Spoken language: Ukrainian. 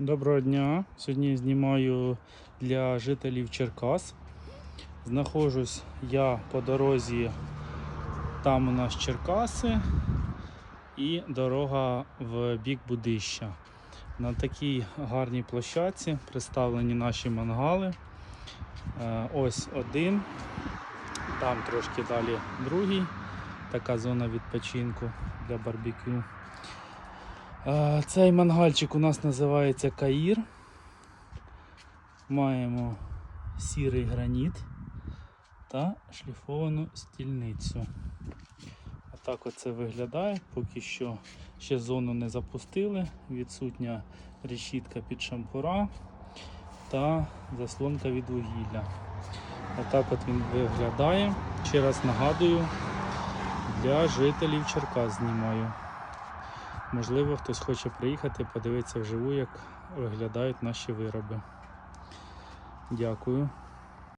Доброго дня! Сьогодні знімаю для жителів Черкас. Знаходжусь я по дорозі, там у нас Черкаси і дорога в бік Будища. На такій гарній площадці представлені наші мангали. Ось один, там трошки далі другий, така зона відпочинку для барбекю. Цей мангальчик у нас називається Каїр. Маємо сірий граніт та шліфовану стільницю. Отак оце виглядає. Поки що ще зону не запустили. Відсутня решітка під шампура та заслонка від вугілля. Отак от він виглядає. Ще раз нагадую, для жителів Черкас знімаю. Можливо, хтось хоче приїхати, подивитися вживу, як виглядають наші вироби. Дякую.